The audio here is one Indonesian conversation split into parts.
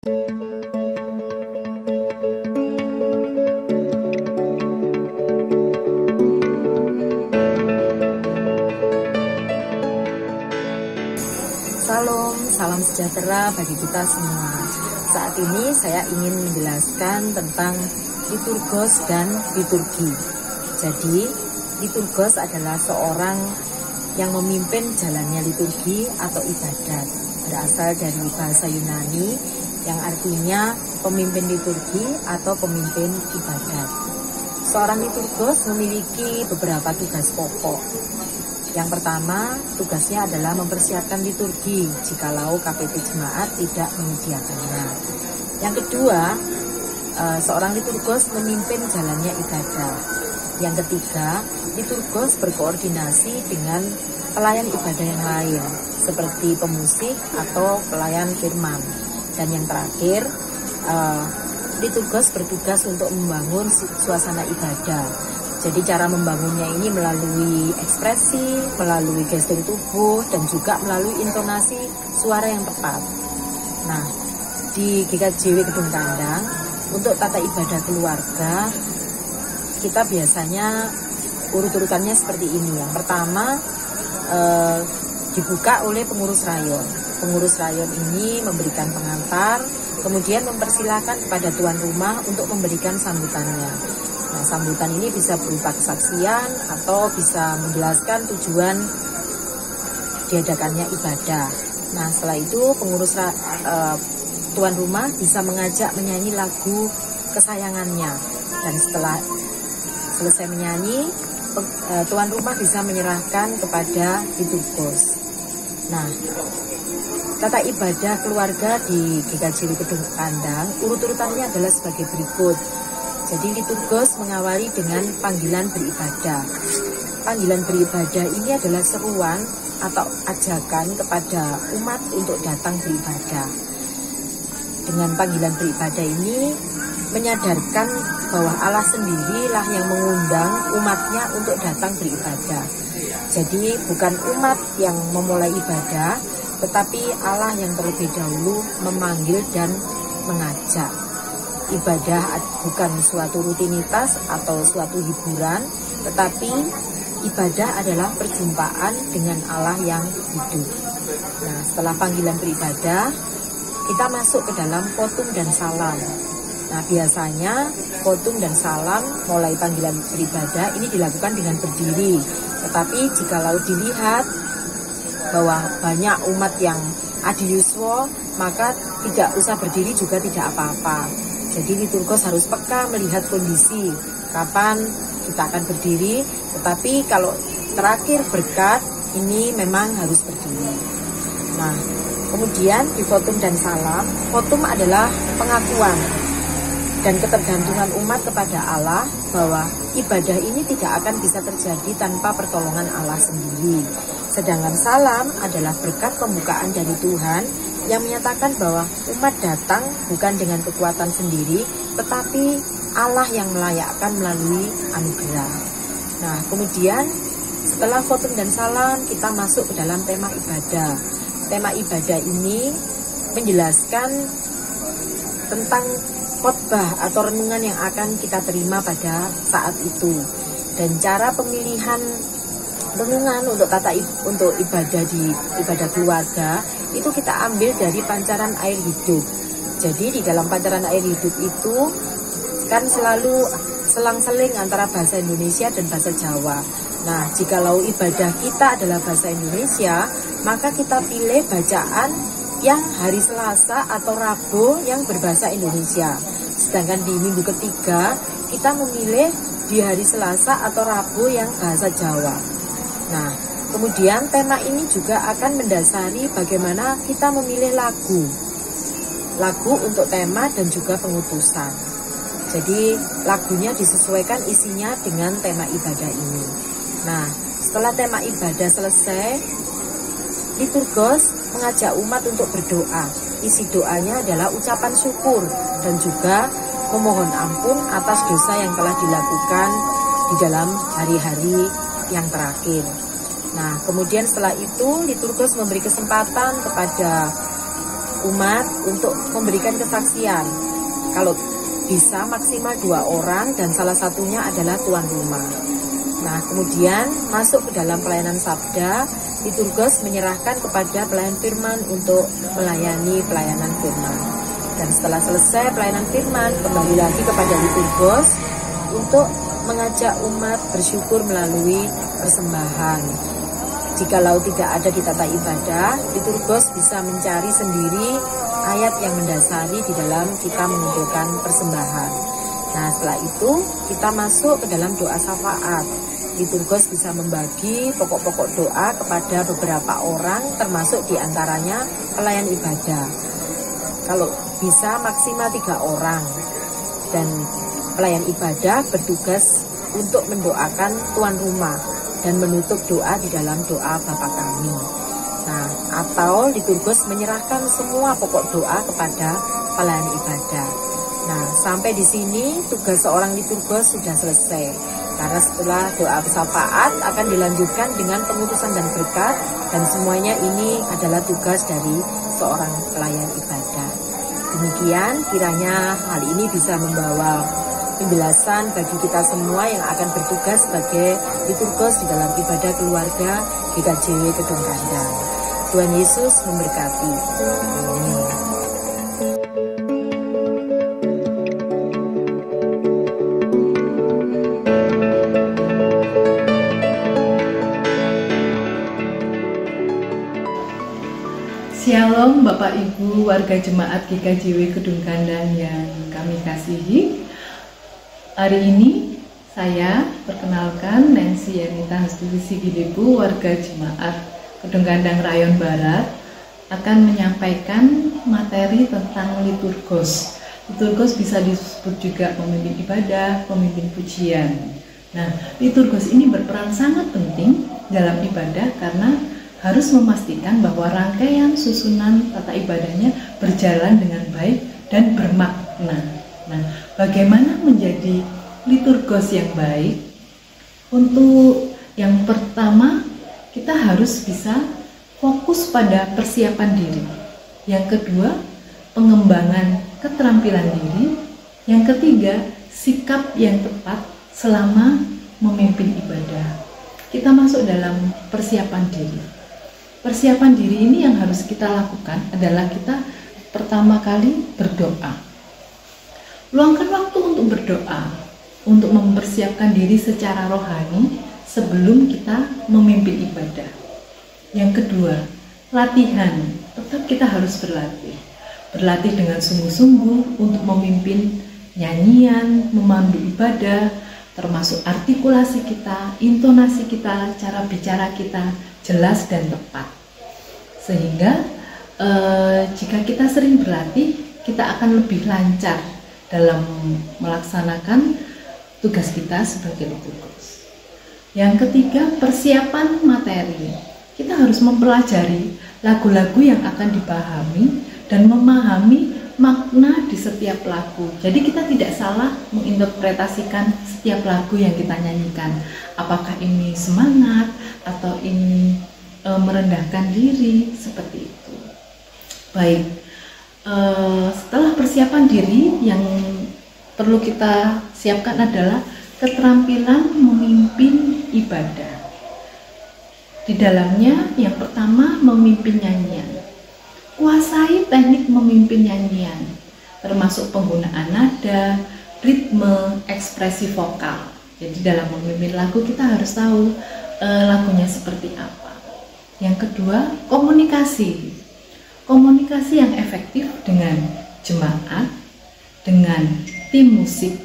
Salam, salam sejahtera bagi kita semua. Saat ini saya ingin menjelaskan tentang liturgos dan liturgi. Jadi, liturgos adalah seorang yang memimpin jalannya liturgi atau ibadat. Berasal dari bahasa Yunani yang artinya pemimpin liturgi atau pemimpin ibadat. Seorang liturgos memiliki beberapa tugas pokok. Yang pertama, tugasnya adalah mempersiapkan liturgi jikalau KPT Jemaat tidak menyediakannya. Yang kedua, seorang liturgos memimpin jalannya ibadah. Yang ketiga, liturgos berkoordinasi dengan pelayan ibadah yang lain, seperti pemusik atau pelayan firman. Dan yang terakhir, liturgos bertugas untuk membangun suasana ibadah. Jadi cara membangunnya ini melalui ekspresi, melalui gestur tubuh, dan juga melalui intonasi suara yang tepat. Nah, di GKJW Gedung Kandang, untuk tata ibadah keluarga, kita biasanya urut-urutannya seperti ini. Yang pertama, dibuka oleh pengurus rayon. Pengurus rayon ini memberikan pengantar, kemudian mempersilahkan kepada tuan rumah untuk memberikan sambutannya. Nah, sambutan ini bisa berupa kesaksian atau bisa menjelaskan tujuan diadakannya ibadah. Nah, setelah itu pengurus tuan rumah bisa mengajak menyanyi lagu kesayangannya. Dan setelah selesai menyanyi, tuan rumah bisa menyerahkan kepada liturgos. Nah, tata ibadah keluarga di GKJW Gedung Kandang urut-urutannya adalah sebagai berikut. Jadi liturgos mengawali dengan panggilan beribadah. Panggilan beribadah ini adalah seruan atau ajakan kepada umat untuk datang beribadah. Dengan panggilan beribadah ini menyadarkan bahwa Allah sendirilah yang mengundang umatnya untuk datang beribadah. Jadi bukan umat yang memulai ibadah, tetapi Allah yang terlebih dahulu memanggil dan mengajak. Ibadah bukan suatu rutinitas atau suatu hiburan, tetapi ibadah adalah perjumpaan dengan Allah yang hidup. Nah, setelah panggilan beribadah, kita masuk ke dalam khotum dan salam. Nah, biasanya khotum dan salam mulai panggilan beribadah ini dilakukan dengan berdiri. Tetapi jikalau dilihat bahwa banyak umat yang adiyuswa, maka tidak usah berdiri juga tidak apa-apa. Jadi liturgos harus peka melihat kondisi kapan kita akan berdiri, tetapi kalau terakhir berkat ini memang harus berdiri. Nah, kemudian di khotum dan salam, khotum adalah pengakuan dan ketergantungan umat kepada Allah bahwa ibadah ini tidak akan bisa terjadi tanpa pertolongan Allah sendiri. Sedangkan salam adalah berkat pembukaan dari Tuhan yang menyatakan bahwa umat datang bukan dengan kekuatan sendiri, tetapi Allah yang melayakkan melalui anugerah. Nah, kemudian setelah khotum dan salam, kita masuk ke dalam tema ibadah. Tema ibadah ini menjelaskan tentang khotbah atau renungan yang akan kita terima pada saat itu. Dan cara pemilihan renungan untuk ibadah di ibadah keluarga itu kita ambil dari pancaran air hidup. Jadi di dalam pancaran air hidup itu kan selalu selang-seling antara bahasa Indonesia dan bahasa Jawa. Nah, jikalau ibadah kita adalah bahasa Indonesia, maka kita pilih bacaan yang hari Selasa atau Rabu yang berbahasa Indonesia. Sedangkan di minggu ketiga kita memilih di hari Selasa atau Rabu yang bahasa Jawa. Nah, kemudian tema ini juga akan mendasari bagaimana kita memilih lagu untuk tema dan juga pengutusan. Jadi lagunya disesuaikan isinya dengan tema ibadah ini. Nah, setelah tema ibadah selesai, liturgos mengajak umat untuk berdoa. Isi doanya adalah ucapan syukur dan juga memohon ampun atas dosa yang telah dilakukan di dalam hari-hari yang terakhir. Nah, kemudian setelah itu liturgos memberi kesempatan kepada umat untuk memberikan kesaksian. Kalau bisa maksimal 2 orang dan salah satunya adalah tuan rumah. Nah, kemudian masuk ke dalam pelayanan sabda, liturgos menyerahkan kepada pelayan firman untuk melayani pelayanan firman. Dan setelah selesai pelayanan firman, kembali lagi kepada liturgos untuk mengajak umat bersyukur melalui persembahan. Jikalau tidak ada di tata ibadah, liturgos bisa mencari sendiri ayat yang mendasari di dalam kita mengumpulkan persembahan. Nah, setelah itu kita masuk ke dalam doa syafaat. Liturgos bisa membagi pokok-pokok doa kepada beberapa orang, termasuk diantaranya pelayan ibadah. Kalau bisa maksimal 3 orang. Dan pelayan ibadah bertugas untuk mendoakan tuan rumah dan menutup doa di dalam doa Bapa Kami. Nah, atau liturgos menyerahkan semua pokok doa kepada pelayan ibadah. Nah, sampai di sini tugas seorang liturgos sudah selesai. Karena setelah doa syafaat akan dilanjutkan dengan pengutusan dan berkat, dan semuanya ini adalah tugas dari seorang pelayan ibadah. Demikian kiranya hal ini bisa membawa penjelasan bagi kita semua yang akan bertugas sebagai liturgos di dalam ibadah keluarga GKJW Kedung Kandang. Tuhan Yesus memberkati. Amin. Shalom Bapak Ibu warga jemaat GKJW Kedung Kandang yang kami kasihi. Hari ini saya perkenalkan Nancy Yanita Hasdulisi Gidebu, warga jemaat Kedung Kandang Rayon Barat, akan menyampaikan materi tentang liturgos. Liturgos bisa disebut juga pemimpin ibadah, pemimpin pujian. Nah, liturgos ini berperan sangat penting dalam ibadah karena harus memastikan bahwa rangkaian susunan tata ibadahnya berjalan dengan baik dan bermakna. Nah, bagaimana menjadi liturgos yang baik? Untuk yang pertama, kita harus bisa fokus pada persiapan diri. Yang kedua, pengembangan keterampilan diri. Yang ketiga, sikap yang tepat selama memimpin ibadah. Kita masuk dalam persiapan diri. Persiapan diri ini yang harus kita lakukan adalah kita pertama kali berdoa. Luangkan waktu untuk berdoa, untuk mempersiapkan diri secara rohani sebelum kita memimpin ibadah. Yang kedua, latihan. Tetap kita harus berlatih. Berlatih dengan sungguh-sungguh untuk memimpin nyanyian, memandu ibadah, termasuk artikulasi kita, intonasi kita, cara bicara kita jelas dan tepat. Sehingga jika kita sering berlatih, kita akan lebih lancar dalam melaksanakan tugas kita sebagai liturgos. Yang ketiga, persiapan materi. Kita harus mempelajari lagu-lagu yang akan dipahami dan memahami makna di setiap lagu. Jadi kita tidak salah menginterpretasikan setiap lagu yang kita nyanyikan. Apakah ini semangat atau ini merendahkan diri, seperti itu. Baik, setelah persiapan diri, yang perlu kita siapkan adalah keterampilan memimpin ibadah. Di dalamnya yang pertama, memimpin nyanyian. Kuasai teknik memimpin nyanyian, termasuk penggunaan nada, ritme, ekspresi vokal. Jadi dalam memimpin lagu kita harus tahu lagunya seperti apa. Yang kedua, komunikasi. Komunikasi yang efektif dengan jemaat, dengan tim musik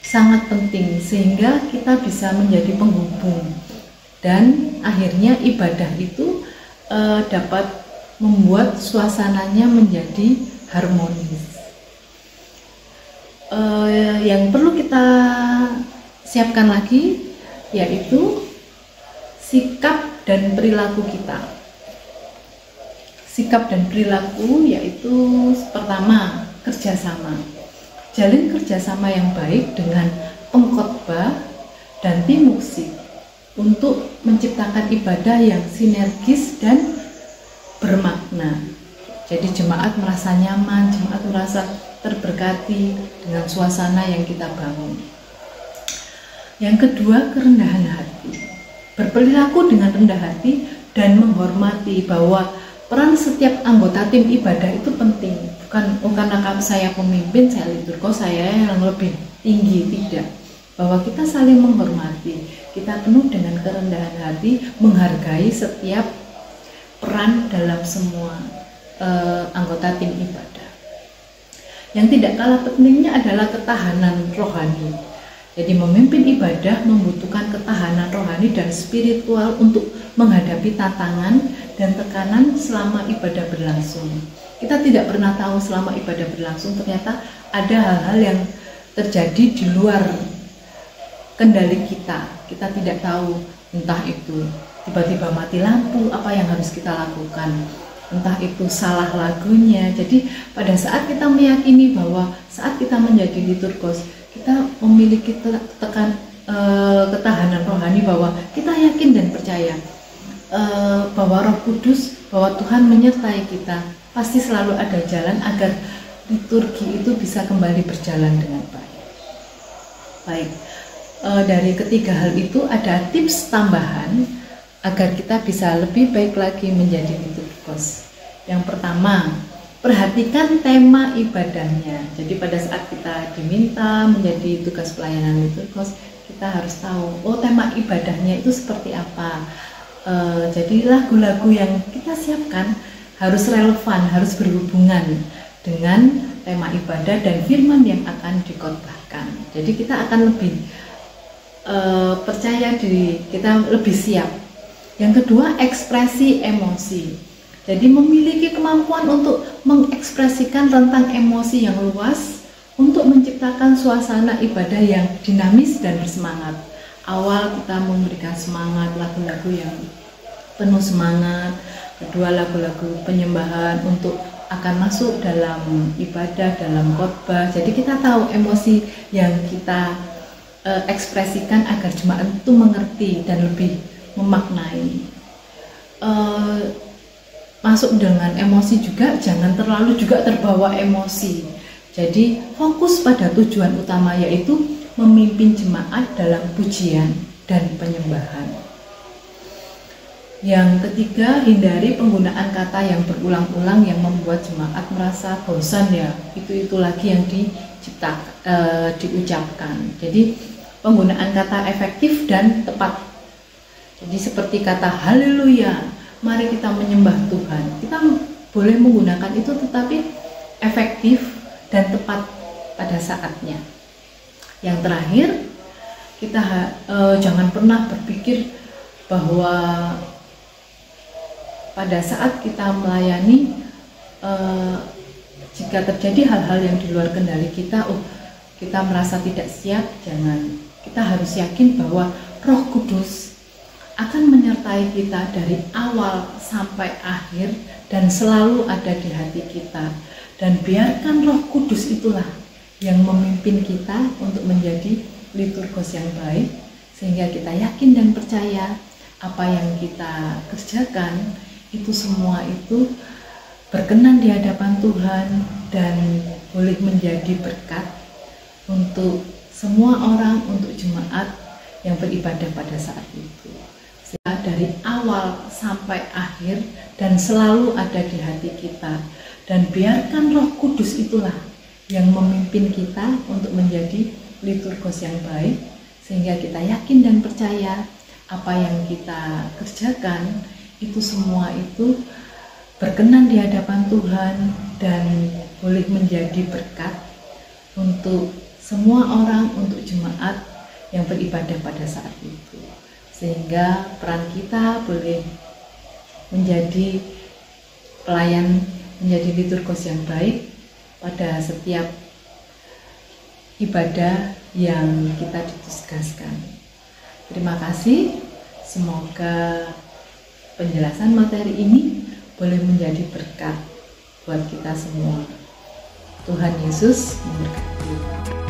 sangat penting sehingga kita bisa menjadi penghubung dan akhirnya ibadah itu dapat membuat suasananya menjadi harmonis. Yang perlu kita siapkan lagi yaitu sikap dan perilaku kita. Sikap dan perilaku yaitu pertama, kerjasama. Jalin kerjasama yang baik dengan pengkhotbah dan tim musik untuk menciptakan ibadah yang sinergis dan bermakna. Jadi jemaat merasa nyaman, jemaat merasa terberkati dengan suasana yang kita bangun. Yang kedua, kerendahan hati. Berperilaku dengan rendah hati dan menghormati bahwa peran setiap anggota tim ibadah itu penting. Bukan karena saya pemimpin, saya liturgos, saya yang lebih tinggi, tidak. Bahwa kita saling menghormati, kita penuh dengan kerendahan hati, menghargai setiap peran dalam semua anggota tim ibadah. Yang tidak kalah pentingnya adalah ketahanan rohani. Jadi memimpin ibadah membutuhkan ketahanan rohani dan spiritual untuk menghadapi tantangan dan tekanan selama ibadah berlangsung. Kita tidak pernah tahu selama ibadah berlangsung ternyata ada hal-hal yang terjadi di luar kendali kita. Kita tidak tahu, entah itu tiba-tiba mati lampu, apa yang harus kita lakukan, entah itu salah lagunya. Jadi pada saat kita meyakini bahwa saat kita menjadi liturgos, kita memiliki ketahanan rohani, bahwa kita yakin dan percaya bahwa Roh Kudus, bahwa Tuhan menyertai kita, pasti selalu ada jalan agar liturgi itu bisa kembali berjalan dengan baik. Baik, dari ketiga hal itu ada tips tambahan agar kita bisa lebih baik lagi menjadi liturgos. Yang pertama, perhatikan tema ibadahnya. Jadi pada saat kita diminta menjadi tugas pelayanan liturgos, kita harus tahu, oh tema ibadahnya itu seperti apa. Jadi lagu-lagu yang kita siapkan harus relevan, harus berhubungan dengan tema ibadah dan firman yang akan dikhotbahkan. Jadi kita akan lebih percaya diri, kita lebih siap. Yang kedua, ekspresi emosi. Jadi memiliki kemampuan untuk mengekspresikan rentang emosi yang luas untuk menciptakan suasana ibadah yang dinamis dan bersemangat. Awal kita memberikan semangat, lagu-lagu yang penuh semangat. Kedua, lagu-lagu penyembahan untuk akan masuk dalam ibadah, dalam khotbah. Jadi kita tahu emosi yang kita ekspresikan agar jemaat itu mengerti dan lebih memaknai. Masuk dengan emosi juga, jangan terlalu juga terbawa emosi. Jadi fokus pada tujuan utama, yaitu memimpin jemaat dalam pujian dan penyembahan. Yang ketiga, hindari penggunaan kata yang berulang-ulang yang membuat jemaat merasa bosan, ya itu lagi yang diucapkan. Jadi penggunaan kata efektif dan tepat. Jadi seperti kata haleluya, mari kita menyembah Tuhan. Kita boleh menggunakan itu, tetapi efektif dan tepat pada saatnya. Yang terakhir, kita jangan pernah berpikir bahwa pada saat kita melayani, jika terjadi hal-hal yang di luar kendali kita, kita merasa tidak siap. Jangan. Kita harus yakin bahwa Roh Kudus akan menyertai kita dari awal sampai akhir dan selalu ada di hati kita. Dan biarkan Roh Kudus itulah yang memimpin kita untuk menjadi liturgos yang baik, sehingga kita yakin dan percaya apa yang kita kerjakan itu semua itu berkenan di hadapan Tuhan dan boleh menjadi berkat untuk semua orang, untuk jemaat yang beribadah pada saat itu. Dari awal sampai akhir dan selalu ada di hati kita. Dan biarkan Roh Kudus itulah yang memimpin kita untuk menjadi liturgos yang baik, sehingga kita yakin dan percaya apa yang kita kerjakan itu semua itu berkenan di hadapan Tuhan dan boleh menjadi berkat untuk semua orang, untuk jemaat yang beribadah pada saat itu. Sehingga peran kita boleh menjadi pelayan, menjadi liturgos yang baik pada setiap ibadah yang kita ditugaskan. Terima kasih. Semoga penjelasan materi ini boleh menjadi berkat buat kita semua. Tuhan Yesus memberkati.